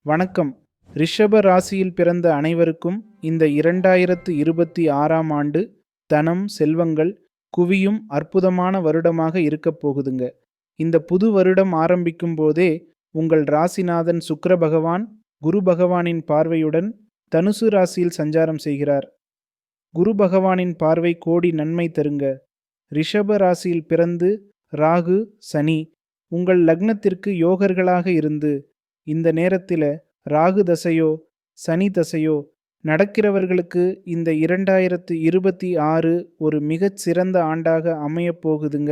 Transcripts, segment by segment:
வணக்கம். ரிஷப ராசியில் பிறந்த அனைவருக்கும் இந்த 2026ஆம் ஆண்டு தனம், செல்வங்கள் குவியும் அற்புதமான வருடமாக இருக்கப் போகுதுங்க. இந்த புது வருடம் ஆரம்பிக்கும் போதே உங்கள் ராசிநாதன் சுக்கிர பகவான் குரு பகவானின் பார்வையுடன் தனுசு ராசியில் சஞ்சாரம் செய்கிறார். குரு பகவானின் பார்வை கோடி நன்மை தருங்க. ரிஷப ராசியில் பிறந்து ராகு, சனி உங்கள் லக்னத்திற்கு யோகர்களாக இருந்து இந்த நேரத்தில் ராகு தசையோ சனி தசையோ நடக்கிறவர்களுக்கு இந்த 2026 ஒரு மிகச் சிறந்த ஆண்டாக அமையப் போகுதுங்க.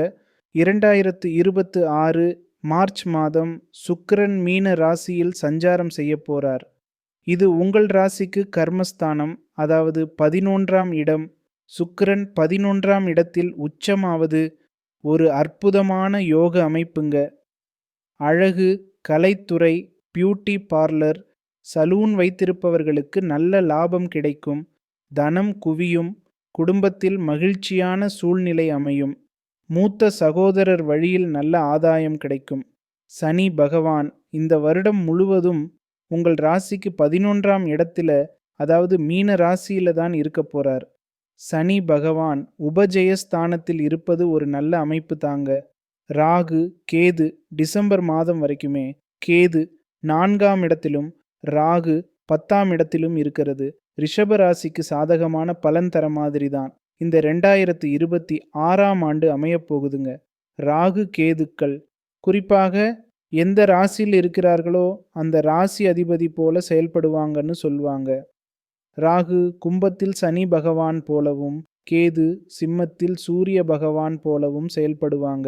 2026 மார்ச் மாதம் சுக்கிரன் மீன ராசியில் சஞ்சாரம் செய்ய போறார். இது உங்கள் ராசிக்கு கர்மஸ்தானம், அதாவது 11ஆம் இடம். சுக்கிரன் 11ஆம் இடத்தில் உச்சமாவது ஒரு அற்புதமான யோக அமைப்புங்க. அழகு, கலைத்துறை, பியூட்டி பார்லர், சலூன் வைத்திருப்பவர்களுக்கு நல்ல லாபம் கிடைக்கும். தனம் குவியும். குடும்பத்தில் மகிழ்ச்சியான சூழ்நிலை அமையும். மூத்த சகோதரர் வழியில் நல்ல ஆதாயம் கிடைக்கும். சனி பகவான் இந்த வருடம் முழுவதும் உங்கள் ராசிக்கு 11ஆம் இடத்துல, அதாவது மீன ராசியில தான் இருக்க போறார். சனி பகவான் உபஜெயஸ்தானத்தில் இருப்பது ஒரு நல்ல அமைப்பு தாங்க. ராகு, கேது டிசம்பர் மாதம் வரைக்குமே கேது 4ஆம் இடத்திலும் ராகு 10ஆம் இடத்திலும் இருக்கிறது. ரிஷப ராசிக்கு சாதகமான பலன் தர மாதிரி தான் இந்த 2026ஆம் ஆண்டு அமையப் போகுதுங்க. ராகு கேதுக்கள் குறிப்பாக எந்த ராசியில் இருக்கிறார்களோ அந்த ராசி அதிபதி போல செயல்படுவாங்கன்னு சொல்லுவாங்க. ராகு கும்பத்தில் சனி பகவான் போலவும், கேது சிம்மத்தில் சூரிய பகவான் போலவும் செயல்படுவாங்க.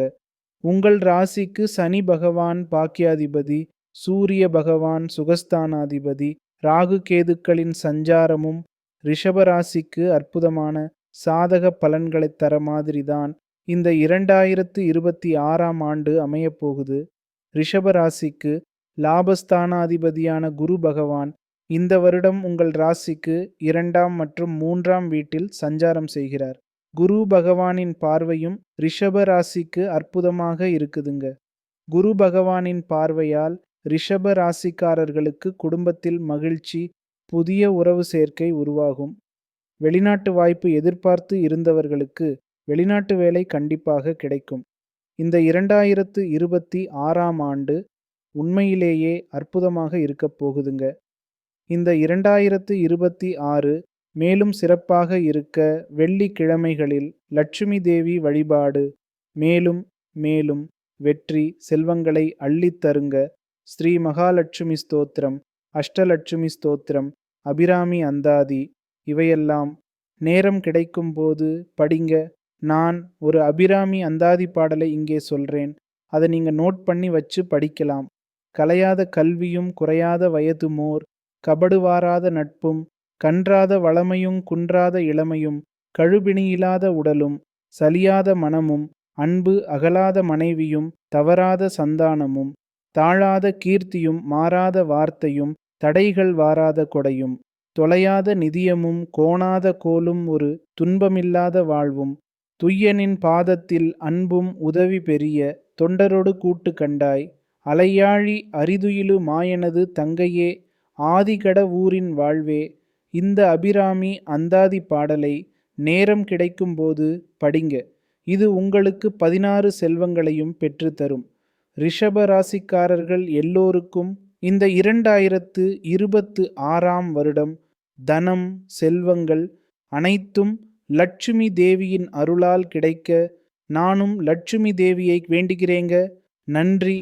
உங்கள் ராசிக்கு சனி பகவான் பாக்கியாதிபதி, சூரிய பகவான் சுகஸ்தானாதிபதி. ராகு கேதுக்களின் சஞ்சாரமும் ரிஷபராசிக்கு அற்புதமான சாதக பலன்களை தர மாதிரிதான் இந்த 2026ஆம் ஆண்டு அமையப்போகுது. ரிஷபராசிக்கு லாபஸ்தானாதிபதியான குரு பகவான் இந்த வருடம் உங்கள் ராசிக்கு 2ஆம் மற்றும் 3ஆம் வீட்டில் சஞ்சாரம் செய்கிறார். குரு பகவானின் பார்வையும் ரிஷப ராசிக்கு அற்புதமாக இருக்குதுங்க. குரு பகவானின் பார்வையால் ரிஷப ராசிக்காரர்களுக்கு குடும்பத்தில் மகிழ்ச்சி, புதிய உறவு சேர்க்கை உருவாகும். வெளிநாட்டு வாய்ப்பு எதிர்பார்த்து இருந்தவர்களுக்கு வெளிநாட்டு வேலை கண்டிப்பாக கிடைக்கும். இந்த 2026ஆம் ஆண்டு உண்மையிலேயே அற்புதமாக இருக்கப் போகுதுங்க. இந்த 2026 மேலும் சிறப்பாக இருக்க வெள்ளிக்கிழமைகளில் லட்சுமி தேவி வழிபாடு மேலும் மேலும் வெற்றி செல்வங்களை அள்ளித் தருங்க. ஸ்ரீ மகாலட்சுமி ஸ்தோத்திரம், அஷ்டலட்சுமி ஸ்தோத்திரம், அபிராமி அந்தாதி இவையெல்லாம் நேரம் கிடைக்கும் போது படிங்க. நான் ஒரு அபிராமி அந்தாதி பாடலை இங்கே சொல்றேன், அதை நீங்க நோட் பண்ணி வச்சு படிக்கலாம். கலையாத கல்வியும் குறையாத வயதுமோர், கபடுவாராத நட்பும், கன்றாத வளமையும் குன்றாத இளமையும், கழுபிணியிலாத உடலும் சலியாத மனமும், அன்பு அகலாத மனைவியும் தவறாத சந்தானமும், தாழாத கீர்த்தியும் மாறாத வார்த்தையும், தடைகள் வாராத கொடையும், தொலையாத நிதியமும் கோணாத கோலும், ஒரு துன்பமில்லாத வாழ்வும், துய்யனின் பாதத்தில் அன்பும் உதவி பெரிய தொண்டரொடு கூட்டு கண்டாய், அலையாழி அரிதுயிலு மாயனது தங்கையே ஆதிகட ஊரின் வாழ்வே. இந்த அபிராமி அந்தாதி பாடலை நேரம் கிடைக்கும்போது படிங்க. இது உங்களுக்கு 16 செல்வங்களையும் பெற்றுத்தரும். ரிஷப ராசிக்காரர்கள் எல்லோருக்கும் இந்த 2026ஆம் வருடம் தனம், செல்வங்கள் அனைத்தும் லட்சுமி தேவியின் அருளால் கிடைக்க நானும் லட்சுமி தேவியை வேண்டுகிறேங்க. நன்றி.